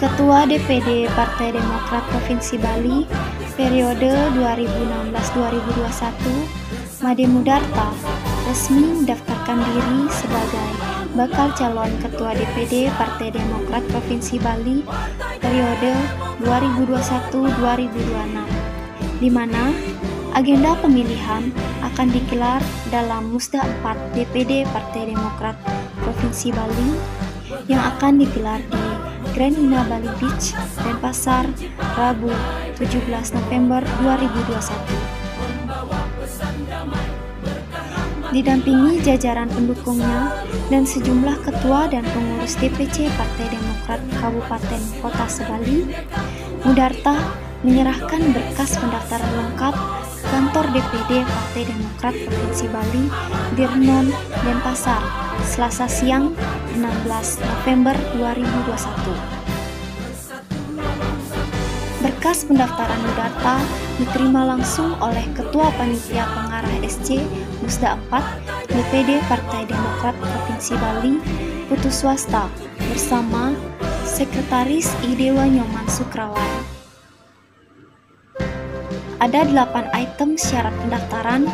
Ketua DPD Partai Demokrat Provinsi Bali periode 2016-2021, Made Mudarta resmi mendaftarkan diri sebagai bakal calon Ketua DPD Partai Demokrat Provinsi Bali periode 2021-2026, di mana agenda pemilihan akan digelar dalam Musda 4 DPD Partai Demokrat Provinsi Bali yang akan digelar di Grand Ina Bali Beach, Denpasar, Rabu 17 November 2021. Didampingi jajaran pendukungnya dan sejumlah ketua dan pengurus DPC Partai Demokrat Kabupaten Kota Sebali, Mudarta menyerahkan berkas pendaftaran lengkap ke kantor DPD Partai Demokrat Provinsi Bali di Renon, Denpasar, Selasa siang 16 November 2021. Berkas pendaftaran Mudarta diterima langsung oleh Ketua Panitia Pengarah SC Musda 4 DPD Partai Demokrat Provinsi Bali Putu Swasta bersama Sekretaris Idewa Nyoman Sukrawan. Ada 8 item syarat pendaftaran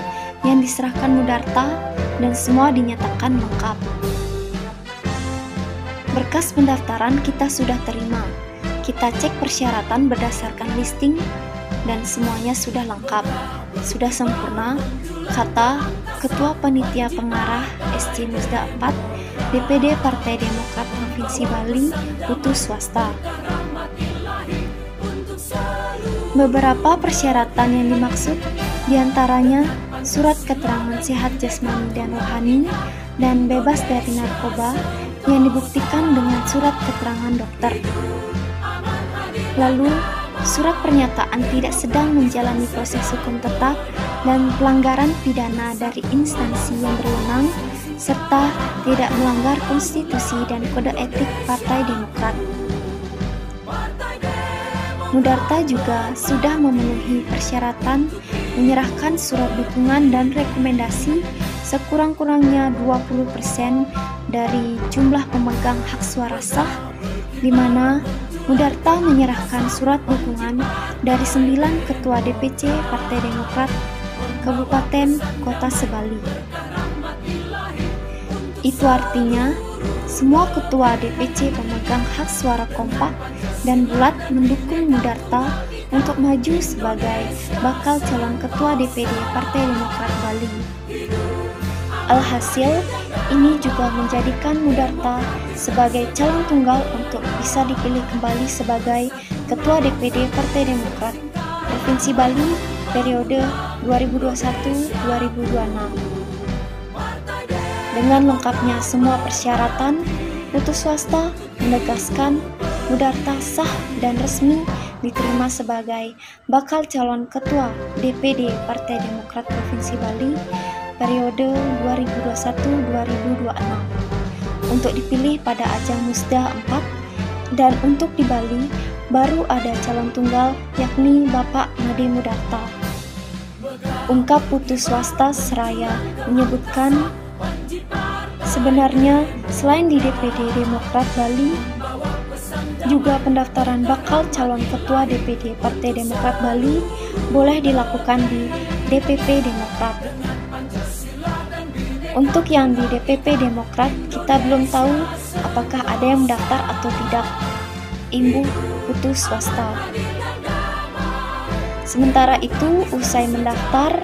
yang diserahkan Mudarta dan semua dinyatakan lengkap. Berkas pendaftaran kita sudah terima. Kita cek persyaratan berdasarkan listing dan semuanya sudah lengkap, sudah sempurna, kata Ketua Panitia Pengarah SC Musda 4 DPD Partai Demokrat Provinsi Bali Putu Swasta. Beberapa persyaratan yang dimaksud diantaranya surat keterangan sehat jasmani dan rohani dan bebas dari narkoba yang dibuktikan dengan surat keterangan dokter. Lalu, surat pernyataan tidak sedang menjalani proses hukum tetap dan pelanggaran pidana dari instansi yang berwenang, serta tidak melanggar konstitusi dan kode etik Partai Demokrat. Mudarta juga sudah memenuhi persyaratan menyerahkan surat dukungan dan rekomendasi sekurang-kurangnya 20% dari jumlah pemegang hak suara sah, di mana Mudarta menyerahkan surat dukungan dari 9 ketua DPC Partai Demokrat Kabupaten Kota Sebali. Itu artinya semua ketua DPC pemegang hak suara kompak dan bulat mendukung Mudarta untuk maju sebagai bakal calon ketua DPD Partai Demokrat Bali. Alhasil, ini juga menjadikan Mudarta sebagai calon tunggal untuk bisa dipilih kembali sebagai Ketua DPD Partai Demokrat Provinsi Bali periode 2021-2026. Dengan lengkapnya semua persyaratan, Putu Swasta menegaskan Mudarta sah dan resmi diterima sebagai bakal calon Ketua DPD Partai Demokrat Provinsi Bali periode 2021-2026 untuk dipilih pada ajang Musda 4, dan untuk di Bali baru ada calon tunggal yakni Bapak Made Mudarta. Ungkap Putu Swasta seraya menyebutkan sebenarnya selain di DPD Demokrat Bali, juga pendaftaran bakal calon Ketua DPD Partai Demokrat Bali boleh dilakukan di DPP Demokrat. Untuk yang di DPP Demokrat, kita belum tahu apakah ada yang mendaftar atau tidak, imbuh Putu Swasta. Sementara itu, usai mendaftar,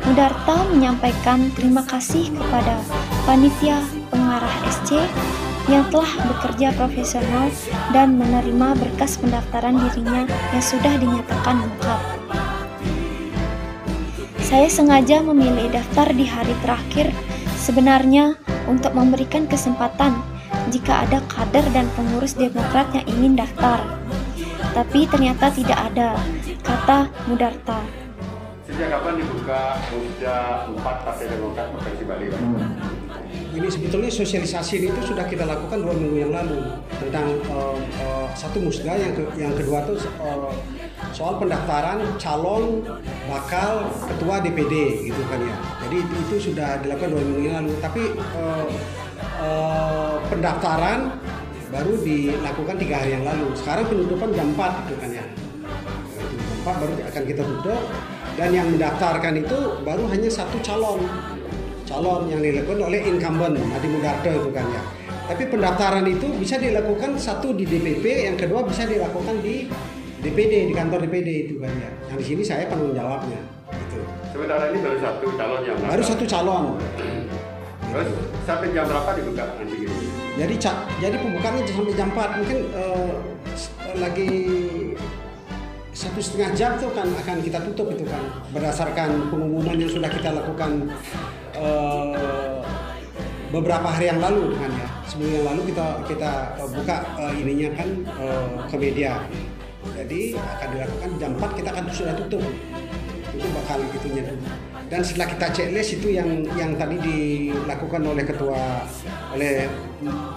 Mudarta menyampaikan terima kasih kepada Panitia Pengarah SC yang telah bekerja profesional dan menerima berkas pendaftaran dirinya yang sudah dinyatakan lengkap. Saya sengaja memilih daftar di hari terakhir sebenarnya untuk memberikan kesempatan jika ada kader dan pengurus Demokrat yang ingin daftar. Tapi ternyata tidak ada, kata Mudarta. Sejak kapan dibuka Musda 4 Partai Demokrat Provinsi Bali, Pak? Ini sebetulnya sosialisasi itu sudah kita lakukan 2 minggu yang lalu tentang satu musda, yang kedua itu soal pendaftaran calon bakal ketua DPD gitu kan ya. Jadi itu sudah dilakukan 2 minggu yang lalu. Tapi pendaftaran baru dilakukan 3 hari yang lalu. Sekarang penutupan jam 4 itu kan ya. Jam 4 baru akan kita tutup, dan yang mendaftarkan itu baru hanya 1 calon yang dilakukan oleh incumbent Adi Mudarto itu kan ya. Tapi pendaftaran itu bisa dilakukan satu di DPP, yang kedua bisa dilakukan di DPD, di kantor DPD itu kan ya. Yang di sini saya penanggung jawabnya. Gitu. Sementara ini baru 1 calon yang Baru 1 calon. Terus sampai jam berapa dibuka nanti gitu? Jadi pembukaannya sampai jam 4, mungkin lagi 1,5 jam tuh kan akan kita tutup itu kan, berdasarkan pengumuman yang sudah kita lakukan beberapa hari yang lalu kan ya. Seminggu yang lalu kita buka ininya kan ke media. Jadi akan dilakukan jam 4 kita akan sudah tutup. Itu bakal itunya. Dan setelah kita checklist itu yang tadi dilakukan oleh ketua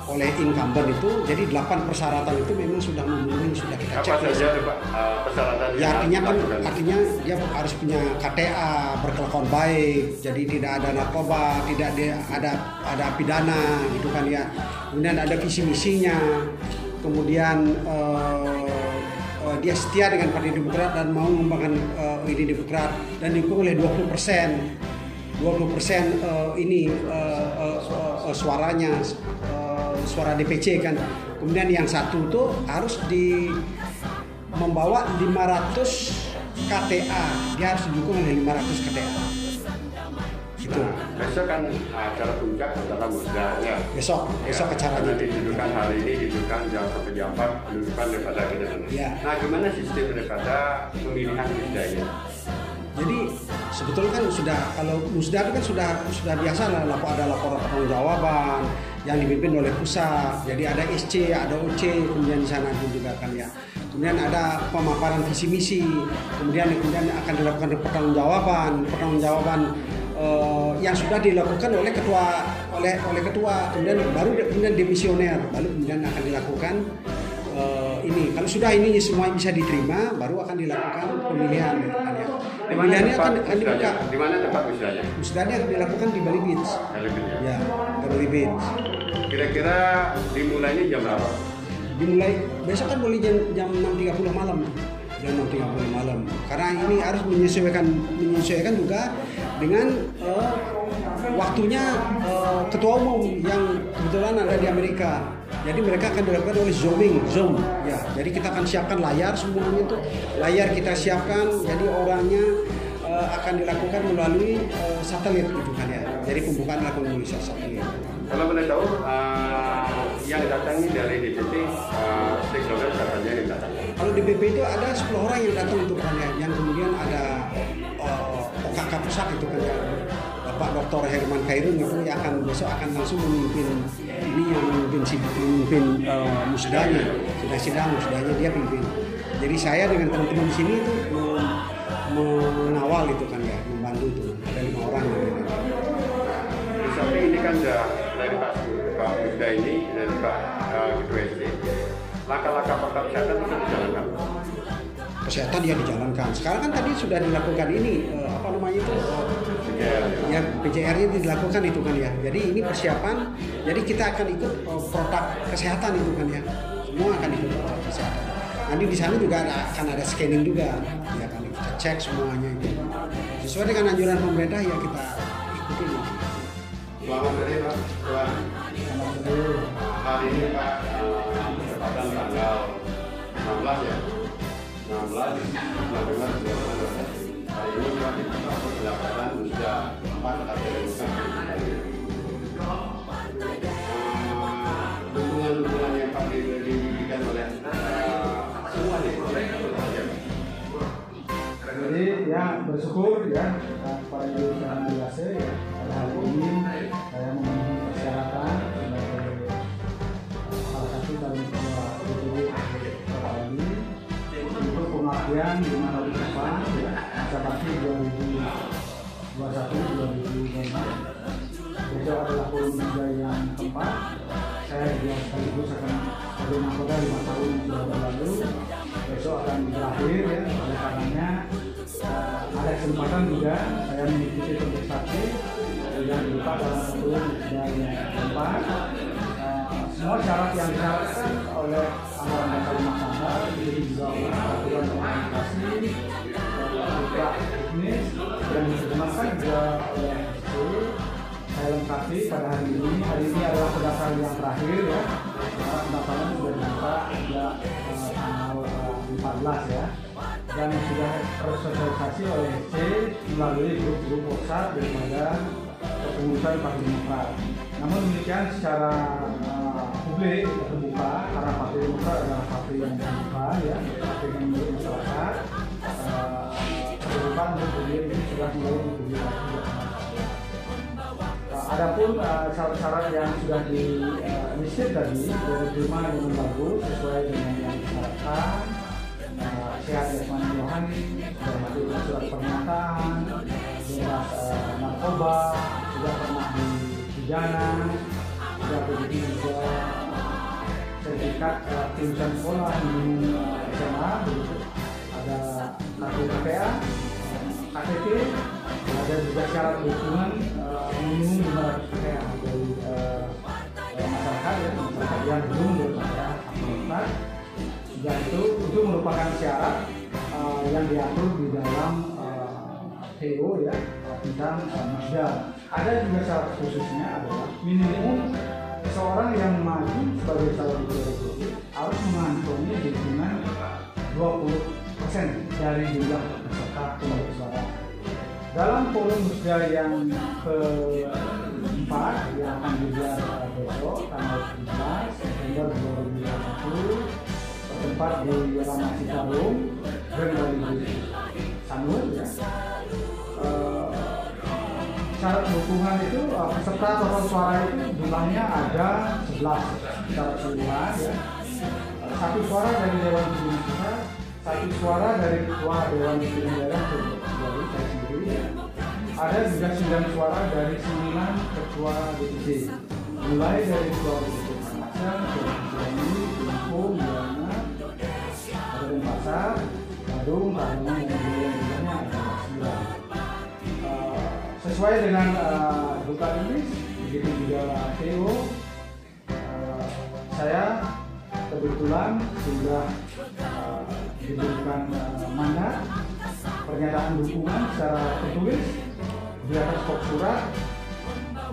oleh incumbent itu, jadi 8 persyaratan itu memang sudah memenuhi, sudah kita checklist. Apa saja Pak persyaratan? Ya artinya dia harus punya KTA, berkelakuan baik, jadi tidak ada narkoba, tidak ada pidana gitu kan ya. Kemudian ada visi misinya, kemudian dia setia dengan Partai Demokrat dan mau mengembangkan ini Demokrat, dan didukung oleh 20% suaranya, suara DPC kan. Kemudian yang satu tuh harus membawa 500 KTA, dia harus didukung oleh 500 KTA. Gitu. Nah, besok kan acara puncak adalah musda ya. Besok acaranya didudukan hari ini, didudukan jam sampai jam 4, didudukan daripada kita. Ya. Nah, gimana sistem daripada pemilihan musda ini? Jadi sebetulnya kan kalau musda itu kan sudah biasa lah, ada laporan pertanggungjawaban yang dipimpin oleh pusat. Jadi ada SC, ada OC, kemudian di sana juga kan ya. Kemudian ada pemaparan visi misi, kemudian akan dilakukan pertanggungjawaban yang sudah dilakukan oleh ketua, kemudian demisioner, baru kemudian akan dilakukan ini. Kalau sudah ini semua bisa diterima, baru akan dilakukan pemilihan. Pemilihannya akan dibuka. Di mana tempat musdanya? Musdanya akan dilakukan di Bali Beach. Ya, di Bali Beach. Kira-kira dimulainya jam berapa? Dimulai besok kan mulai jam 6.30 malam. Jam 6.30 malam. Karena ini harus menyesuaikan juga dengan waktunya ketua umum yang kebetulan ada di Amerika. Jadi mereka akan dilakukan oleh Zoom. Ya, jadi kita akan siapkan layar semuanya itu. Layar kita siapkan, jadi orangnya akan dilakukan melalui satelit gitu kan ya. Jadi pembukaan dilakukan melalui satelit. Kalau boleh tahu yang datang ini dari DPP stakeholder siapa yang datang? Kalau DPP itu ada 10 orang yang datang untuk kan ya. Yang kemudian ada OKK pusat itu kan ya. Pak Dr. Herman Khairun itu yang besok akan langsung memimpin musdanya, sidang musdanya dia pimpin. Jadi saya dengan teman-teman di sini itu mengawal itu kan ya, membantu itu. Ada 5 orang gitu. Di samping ini kan dari Pak Musda ini, dari Pak Ketua SD, langkah-langkah protokol kesehatan itu dijalankan. Kesehatan dia dijalankan. Sekarang kan tadi sudah dilakukan ini ya PJR-nya dilakukan itu kan ya. Jadi ini persiapan. Jadi kita akan ikut protap kesehatan itu kan ya. Semua akan ikut protap kesehatan. Nanti di sana juga akan ada scanning juga. Ya kan kita cek semuanya itu. Sesuai dengan anjuran pemerintah ya kita ikuti. Selamat sore Pak. Hari ini Pak pada tanggal 16 ya. 16 hari ini kita pendapatan sudah 4 dukungan yang kami diberikan oleh semua di jadi ya bersyukur ya kepada Ibu Sandiwase ya pada hari ini saya memenuhi persyaratan sebagai salah satu calon ketua DPD Kota Bali untuk pengabdian di masa depan masa bakti 2021-2024. Besok adalah forum kerja yang keempat. Saya juga sekaligus akan menjadi mahkota 5 tahun yang sudah berlalu. Besok akan berakhir ya, oleh karenanya ada kesempatan juga saya mengikuti kontestasi dan lupa dalam forum kerja yang keempat. semua syarat yang disyaratkan oleh anggaran dasar rumah tangga itu juga oleh peraturan komunikasi juga teknis dan diterjemahkan juga oleh SC. Saya lengkapi pada hari ini adalah pendaftaran yang terakhir ya, karena pendaftaran sudah dibuka sejak tanggal 14 ya, dan sudah tersosialisasi oleh SC melalui grup-grup WhatsApp daripada kepengurusan Partai Demokrat. Namun demikian secara publik terbuka, karena Partai Demokrat adalah partai yang terbuka ya, partai yang menurut masyarakat terbuka untuk publik ini sudah mulai dipublikasi. Adapun syarat-syarat yang sudah di-listed tadi diterima dengan bagus sesuai dengan yang disyaratkan, sehat jasmani rohani, termasuk surat pernyataan, bebas narkoba, sudah pernah dipidana, sudah begitu juga sertifikat kelulusan sekolah minimum SMA, begitu ada kartu KPA, KTP, ada juga syarat dukungan minimum 500 KPA dari masyarakat ya, masyarakat yang belum berKPA Demokrat. Dan itu merupakan syarat yang diatur di dalam TO ya, tentang Masda. Ada juga syarat khususnya adalah minimum seorang yang maju sebagai calon gubernur harus mengantongi dukungan 20% dari jumlah peserta pemilik suara. Dalam forum Musda yang keempat yang akan digelar besok tanggal 17 September 2021 bertempat di Ramah Citarum, Grand Bali Sanur ya. Syarat dukungan itu peserta total suara itu jumlahnya ada 11 secara keseluruhan ya. 1 suara dari Dewan Pimpinan Pusat, 1 suara dari Ketua Dewan Pimpinan Daerah dari saya sendiri ya. Ada juga 9 suara dari 9 ketua DPC, mulai dari Ketua DPC Panasya, Ketua ini, Bungkung, Buana, Pasar, Badung, Kalimantan, dan jumlahnya ada 9. Sesuai dengan buka tulis, begitu juga TO, saya kebetulan sudah diberikan mandat pernyataan dukungan secara tertulis di atas kop surat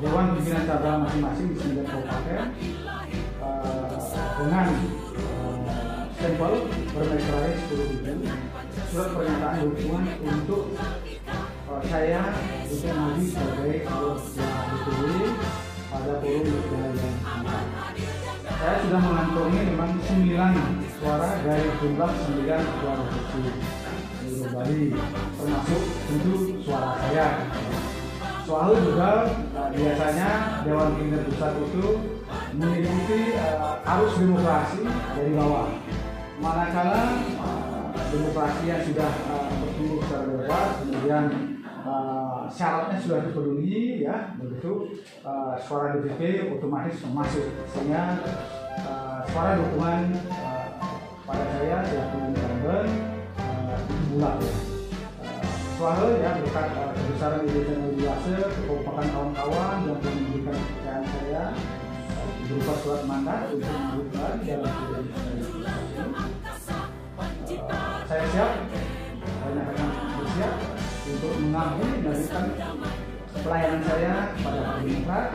Dewan Pimpinan Cabang masing-masing di 9 kabupaten dengan stempel bermeterai 10.000 surat pernyataan dukungan untuk saya untuk maju sebagai calon DPD pada forum yang saya sudah mengantongi memang 9 suara dari jumlah 9 ketua DPC seluruh Bali, termasuk tentu suara saya. Soal juga biasanya Dewan Pimpinan Pusat itu mengikuti arus demokrasi dari bawah. Manakala demokrasi yang sudah bertumbuh secara bebas, kemudian syaratnya sudah dipenuhi ya, begitu suara DPP otomatis masuk, sehingga suara dukungan pada saya selaku incumbent bulat ya. Soal ya berkat kebesaran Indonesia Biasa, kekompakan kawan-kawan yang memberikan kepercayaan saya berupa surat mandat untuk melakukan dalam saya siap, banyak bersiap untuk mengabdi memberikan pelayanan saya kepada Partai Demokrat,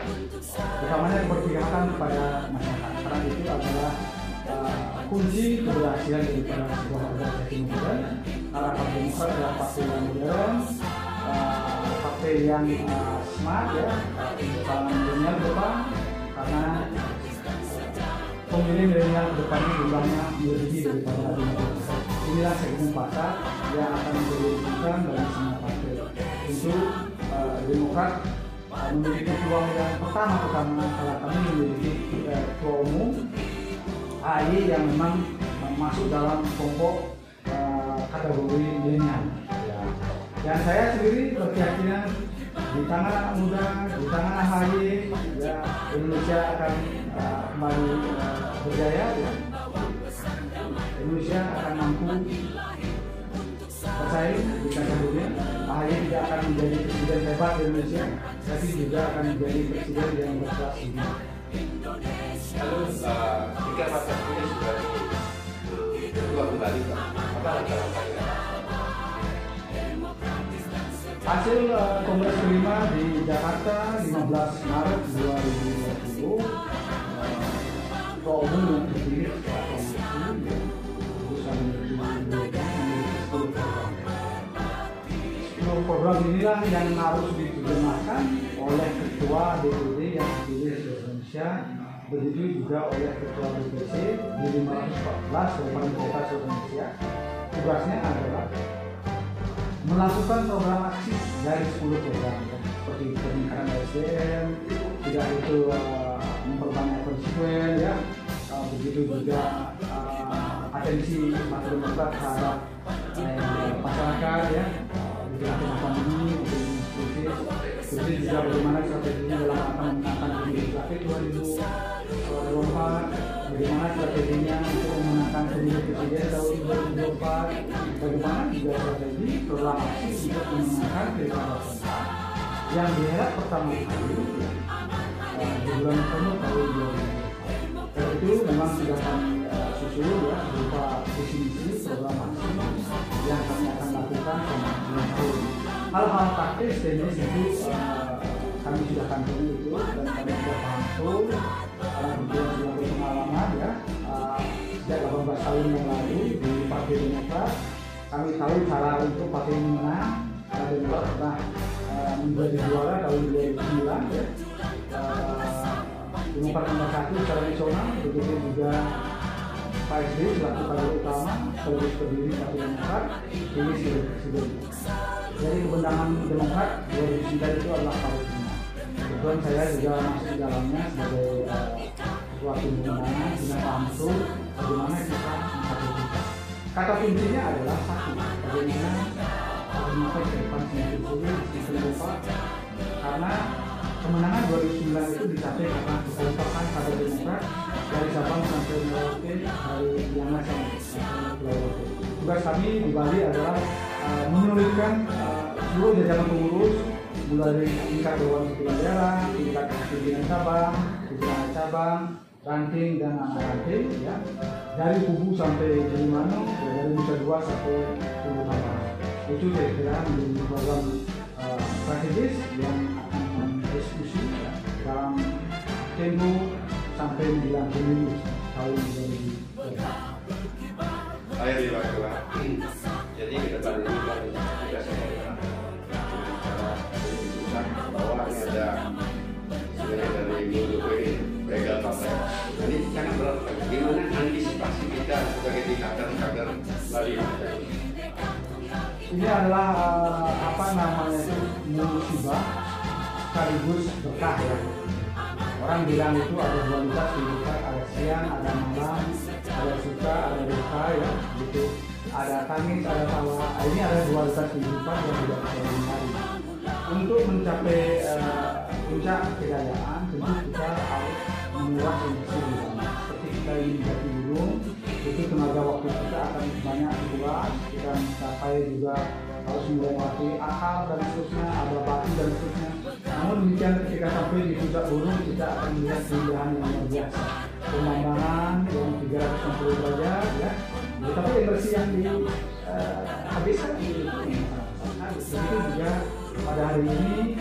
utamanya keberpihakan kepada masyarakat, karena itu adalah kunci keberhasilan daripada sebuah organisasi modern. Karena Partai Demokrat adalah partai yang modern, partai yang smart ya, untuk kalangan milenial depan, karena pemilih milenial depan jumlahnya melebihi daripada 50%. Inilah segmen pasar yang akan menjadi rujukan bagi semua partai. Tentu Demokrat memiliki peluang yang pertama kalau kami memiliki ketua umum AY yang memang masuk dalam kelompok kategori milenial. Ya. Dan saya sendiri berkeyakinan di tangan anak muda, di tangan AHY, ya, Indonesia akan kembali berjaya. Ya. Indonesia akan mampu bersaing di kancah dunia. AHY tidak akan menjadi presiden hebat di Indonesia, tapi juga akan menjadi presiden yang berkelas dunia. Lalu jika masa ini sudah kedua kembali, Pak, apa langkah-langkahnya? Hasil Kongres kelima di Jakarta 15 Maret 2020, Ketua Umum yang terpilih secara aklamasi itu saling memiliki 10 program inilah yang harus diterjemahkan oleh Ketua DPD yang terpilih di Indonesia, begitu juga oleh Ketua DPC di 514 Kabupaten Kota Indonesia. Tugasnya adalah melakukan program aksi dari 10 program seperti peningkatan SDM, tidak itu memperbanyak konstituen, ya, begitu juga atensi Partai Demokrat terhadap masyarakat, ya, di tengah pandemi, begitu juga bagaimana strateginya dalam rangka memenangkan pemilu legislatif 2024, bagaimana strateginya untuk memenangkan pemilu presiden tahun 2024, bagaimana juga strategi program aksi untuk memenangkan pilkada serentak yang dihelat pertama kali di bulan November tahun 2024. Dan itu memang sudah kami susun, ya, berupa visi misi program aksi yang kami akan lakukan selama 6 tahun. Hal-hal taktis teknis itu kami sudah kantongi itu dan kami sudah paham betul. Kemudian sudah berpengalaman, ya, sejak 18 tahun yang lalu di Partai Demokrat, kami tahu cara untuk partai menang. Partai Demokrat pernah menjadi juara tahun 2009, ya. Demokrat nomor 1 secara nasional, begitu juga Pak SBY selaku kader utama sekaligus pendiri Partai Demokrat ini sebagai presiden. Jadi kebenangan Demokrat 2009 itu adalah partai. Kebetulan saya juga masuk di dalamnya sebagai ketua tim pemenangan dengan paham betul bagaimana kita mencapai. Kata kuncinya adalah satu, bagaimana Demokrat ke depan semakin sulit, semakin lupa, karena kemenangan 2009 itu dicapai karena kekompakan kader Demokrat dari Sabang sampai Merauke, dari Gianyar sampai Pulau Rote. Tugas kami di Bali adalah menyulitkan seluruh jajaran pengurus, mulai dari tingkat Dewan Pimpinan Daerah, tingkat pimpinan cabang, pimpinan cabang, ranting dan anak ranting, ya, dari Kubu sampai Gilimanuk, dari Nusa Dua sampai Kubu Kampar. Itu kira-kira menjadi program strategis yang akan berdiskusi, ya, dalam tempo sampai menjelang pemilu tahun 2024. Ayo di waktu. Jadi ke depan ini kan kita sampaikan bahwa ini ada sebenarnya dari Muldoko legal partai. Ini sangat berat. Bagaimana antisipasi kita sebagai kader Bali? Ini adalah apa namanya itu musibah sekaligus berkah, ya. Orang bilang itu ada dualitas kehidupan, ada siang, ada malam, ada suka, ada duka, ya, gitu. Ada tangis, ada tawa. Ini ada dualitas kehidupan yang tidak bisa dihindari. Untuk mencapai puncak kejayaan, tentu kita harus menguras emosi di sana. Seperti kita ingin menjadi gunung, itu tenaga waktu kita akan banyak dikuras. Kita mencapai juga harus melewati akar dan seterusnya, ada batu dan seterusnya. Namun demikian ketika sampai di puncak gunung, kita akan melihat keindahan yang luar biasa, pemandangan yang 360 derajat, ya. Tapi energi yang dihabiskan itu begitu juga pada hari ini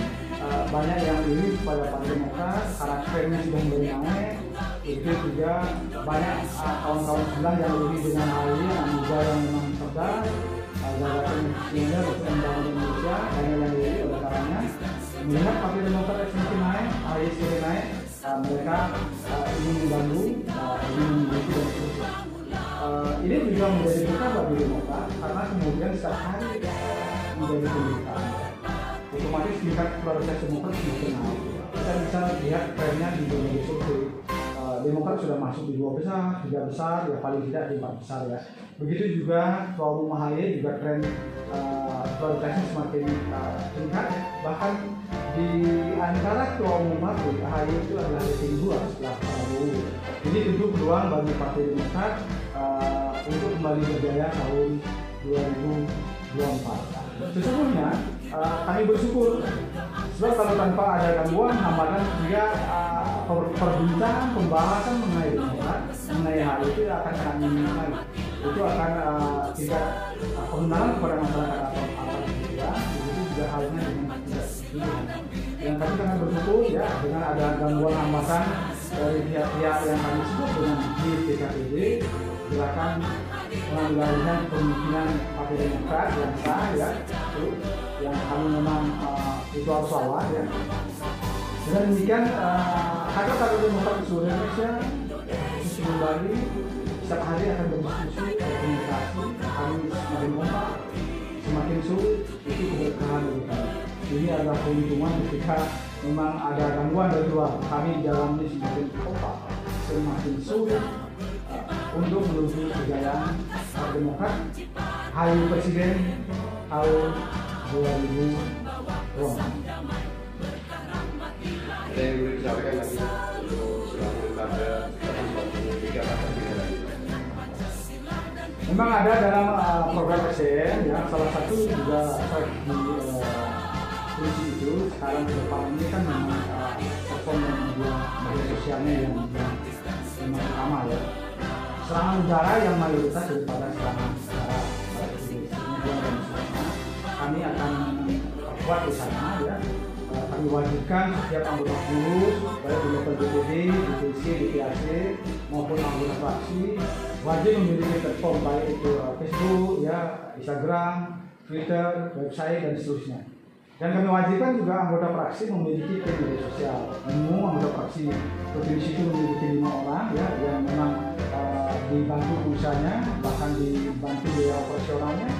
banyak yang iri pada Partai Demokrat, karakternya sudah mulai naik. Itu juga banyak kawan-kawan sebelah yang iri dengan hari ini, anak muda yang memang cerdas, gagasan misinya untuk membangun Indonesia. Banyak yang iri oleh karena melihat Partai Demokrat semakin naik, hari semakin naik, mereka ingin mengganggu, ingin memiliki dan seterusnya. Ini juga menjadi berkah bagi Demokrat karena kemudian setiap hari menjadi pemerintahan. Otomatis tingkat popularitas Demokrat semakin naik. Kita bisa lihat trennya di berbagai survei. Demokrat sudah masuk di 2 besar, 3 besar, ya paling tidak di 4 besar, ya. Begitu juga Ketua Umum AHY juga tren popularitasnya semakin tingkat. Bahkan di antara Ketua Umum AHY itu adalah ranking 2 setelah Prabowo. Jadi tentu peluang bagi Partai Demokrat untuk kembali berjaya tahun 2024. Sesungguhnya kami bersyukur sebab kalau tanpa ada gangguan hambatan juga perbincangan pembahasan mengenai Demokrat, mengenai hal itu akan sangat minim lagi. Itu akan tidak pengenalan kepada masyarakat atau apa juga. Begitu juga halnya dengan tidak pilihan. Yang kami sangat bersyukur ya dengan ada gangguan hambatan dari pihak-pihak yang kami sebut dengan GPKPD, gerakan pengambil alihan kepemimpinan Partai Demokrat yang sah ya, itu yang kami memang itu harus lawan ya. Dengan demikian kader-kader Demokrat di seluruh Indonesia khusus di Bali setiap hari akan berdiskusi, berkomunikasi, kami semakin kompak, semakin sulit itu keberkahan bagi kami. Ini adalah keuntungan ketika memang ada gangguan dari luar, kami di dalamnya semakin kompak, semakin sulit untuk menuju kejayaan Partai Demokrat Hayu Presiden tahun 2020. Ada yang boleh disampaikan lagi untuk silakan kader tiga kader kita lagi. Memang ada dalam program SDM ya, salah satu juga di fungsi itu sekarang ke depan ini kan memang platform media sosialnya yang memang utama ya. Serangan udara yang mayoritas daripada serangan udara dan sebagainya. Kami akan kuat di sana ya. Kami wajibkan setiap anggota pengurus baik di level DPD, DPC, DPAC maupun anggota fraksi wajib memiliki platform baik itu Facebook, ya, Instagram, Twitter, website dan seterusnya. Dan kami wajibkan juga anggota fraksi memiliki tim media sosial. Minimum anggota fraksi provinsi itu memiliki 5 orang ya yang memang dibantu usahanya, bahkan dibantu biaya operasionalnya.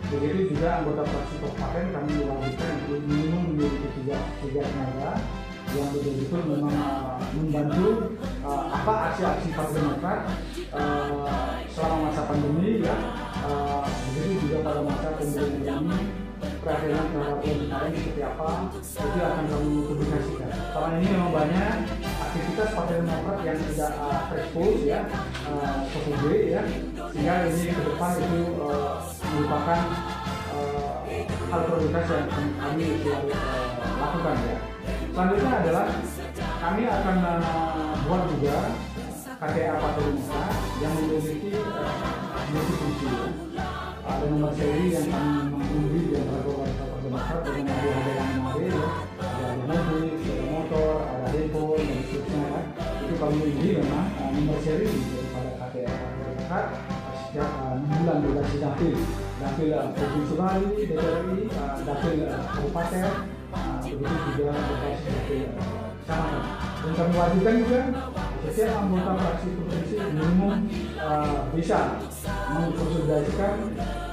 Begitu juga anggota fraksi kabupaten kami wajibkan untuk minimum memiliki 3 tenaga yang betul-betul memang membantu apa aksi-aksi Partai Demokrat selama masa pandemi ya. Begitu juga pada masa pemerintahan ini perhatian terhadap UMKM seperti apa itu akan kami publikasikan. Selama ini memang banyak aktivitas Partai Demokrat yang tidak terekspos ya, ke publik ya, sehingga ini ke depan itu merupakan hal prioritas yang kami selalu lakukan ya. Selanjutnya adalah kami akan buat juga KTA Partai Demokrat yang memiliki multifungsi ya. Ada nomor seri yang kami mengundi di antara Partai Demokrat dengan ada yang menarik ya. Ada mobil, ada motor, ada handphone dan seterusnya ya. Itu kami undi memang nomor seri daripada KTA Partai Demokrat setiap 6 bulan durasi dapil Provinsi Bali, DPRI, dapil kabupaten, begitu juga durasi dapil kecamatan. Dan kami wajibkan juga setiap anggota fraksi provinsi minimum bisa mengkonsolidasikan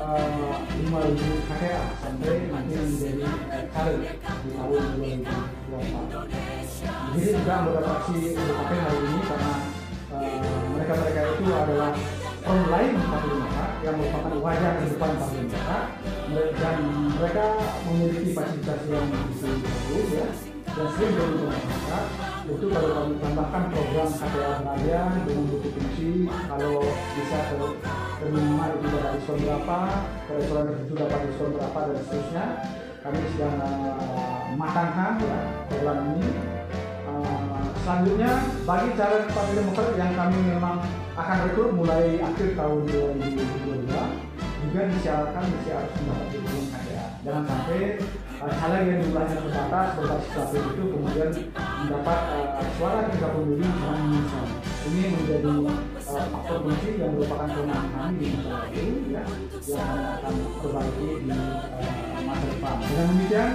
5.000 KTA sampai nanti menjadi kader di tahun 2024. Begitu juga anggota fraksi kabupaten hari ini karena mereka itu adalah orang lain Partai Demokrat yang merupakan wajah ke depan Partai Demokrat dan mereka memiliki fasilitas yang begitu bagus ya dan sering berhubungan dengan masyarakat. Itu kalau kami tambahkan program KTA Beralian dengan multifungsi, kalau bisa terminal itu dapat diskon berapa, ke restoran tertentu dapat diskon berapa dan seterusnya. Kami sedang matangkan ya program ini. Selanjutnya bagi calon Partai Demokrat yang kami memang akan rekrut mulai akhir tahun 2022 juga disyaratkan harus mendapat dukungan KTA. Jangan sampai caleg yang jumlahnya terbatas berbasis dapil itu kemudian mendapat suara 30 ribu cuma menyesal. Ini menjadi faktor kunci yang merupakan kewenangan kami di masa lalu ya, yang kami akan perbaiki di masa depan. Dengan demikian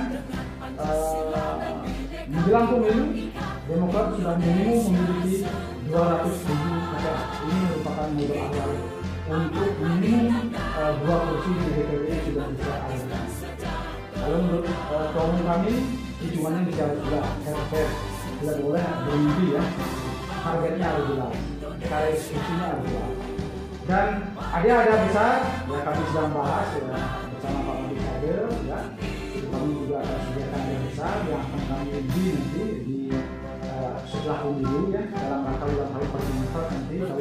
menjelang pemilu Demokrat sudah minimum memiliki 200.000 KTA. Ini merupakan modal awal untuk minimum 2 kursi di DPD sudah bisa alirkan. Kalau menurut ketua umum kami hitungannya bisa jelas, fair, tidak boleh bermimpi ya. Targetnya harus jelas, cara eksekusinya harus jelas. Dan ada besar ya kami sedang bahas ya bersama Pak Menteri Kader ya. Kami juga akan sediakan yang besar yang akan kami uji nanti di setelah pemilu ya dalam rangka ulang tahun Partai Demokrat nanti tahun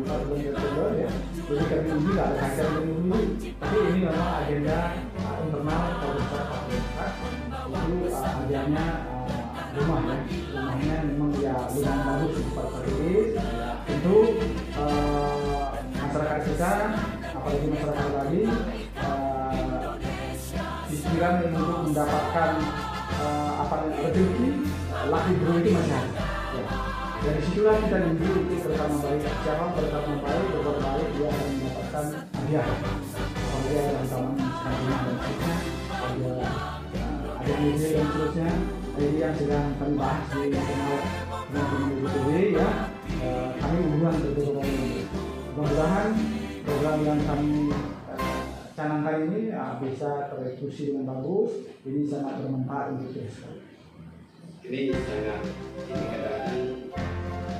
2024 bulan Oktober ya. Jadi kami uji tidak ada kaitan dengan pemilu, tapi ini memang agenda internal Partai Demokrat itu agendanya rumah ya, rumahnya memang dia ya lumayan bagus untuk para strategis. Tentu masyarakat kita, apalagi masyarakat Bali, pikiran untuk mendapatkan rezeki laki bro itu masih ada. Ya. Dari situlah kita dulu itu pertama baik, siapa pertama baik, berbuat baik dia akan mendapatkan hadiah. Kalau dia ada taman sekarang dan seterusnya, ada ide dan seterusnya, ini yang sedang kami bahas di channel YouTube ya. Kami hubungan beberapa ini. Mudah-mudahan program yang kami canangkan ini bisa tereksekusi dengan bagus. Ini sangat bermanfaat untuk kita. Ini sangat ini kadang-kadang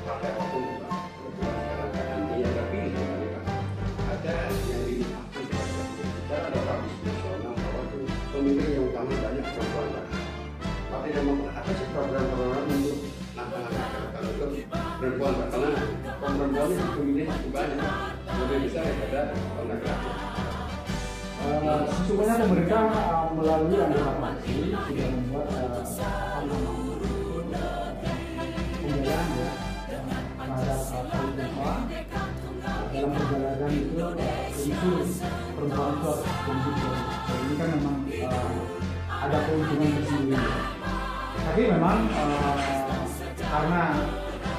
pakai waktu Pak. Kadang-kadang dia ada pilih Pak. Ada yang dimakan secara ada habis nasional bahwa itu pemilih yang utama banyak perempuan Pak. Tapi memang apa sih program-program untuk anak-anak kalau itu perempuan Pak? Karena perempuannya pemilih cukup banyak, lebih besar daripada laki-laki. Sesungguhnya pemerintah melalui anggota fraksi sudah membuat pembelaan ya terhadap kaum perempuan. Dalam perjalanan itu unsur perempuan itu harus ditunjukkan. Ini kan memang ada keuntungan tersendiri. Tapi memang karena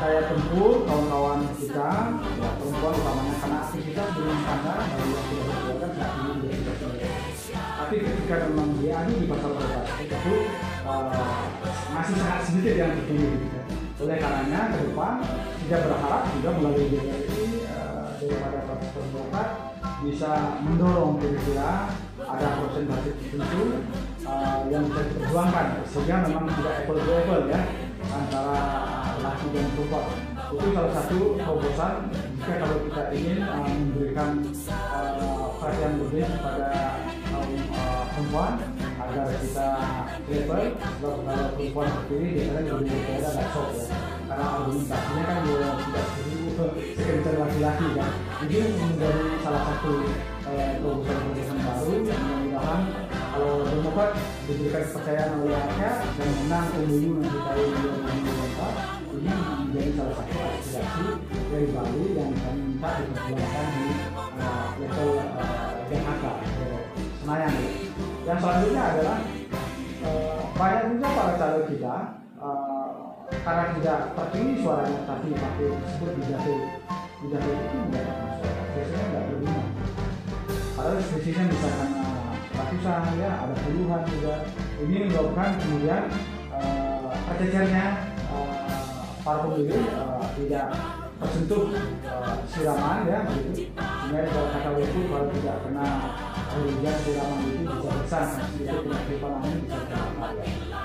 saya tempur kawan-kawan kita ya, perempuan utamanya karena aktivitas belum standar dari yang sudah berkeluarga saat ini sudah tidak selesai. Tapi ketika memang dia ada di pasar berbasket itu masih sangat sedikit yang dipilih. Oleh karenanya ke depan tidak berharap juga melalui DPRI daripada partai Demokrat bisa mendorong kira-kira ada persentase tertentu yang bisa diperjuangkan sehingga memang tidak apple-to-apple ya antara laki dan perempuan. Itu salah satu terobosan jika kalau kita ingin memberikan perhatian lebih kepada kaum perempuan agar kita level. Sebab kalau perempuan seperti ini biasanya lebih berbeda dan sok ya, karena argumentasinya kan tidak sekencang laki-laki kan. Ini menjadi salah satu terobosan baru yang mudah-mudahan kalau Demokrat diberikan kepercayaan oleh rakyat dan menang pemilu nanti tahun 2024, ini menjadi salah satu aspirasi dari Bali yang kami minta diperjuangkan di level Jakarta, Senayan. Yang selanjutnya adalah banyak juga para caleg kita karena tidak terpilih suaranya tapi pakai disebut dijahit itu tidak masalah, biasanya tidak berguna. Padahal selisihnya bisa karena ratusan ya, ada puluhan juga. Ini menyebabkan kemudian percecernya para pemilih tidak tersentuh siraman ya begitu. Sehingga kalau kata itu kalau tidak kena hujan siraman itu bisa besar sedikit penyakit angin bisa terkena.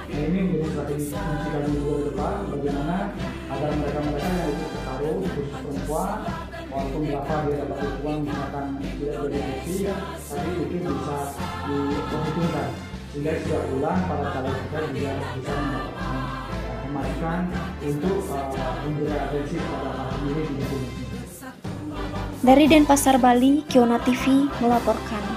Nah ini menjadi strategi fungsi kami juga ke depan bagaimana agar mereka-mereka yang ikut bertarung khusus perempuan walaupun berapa dia dapat uang misalkan tidak jadi fungsi tapi itu bisa diperhitungkan sehingga setiap bulan para caleg kita juga bisa mendapatkan memastikan untuk memberikan atensi kepada para pemilih di Indonesia. Dari Denpasar, Bali, Kiona TV melaporkan.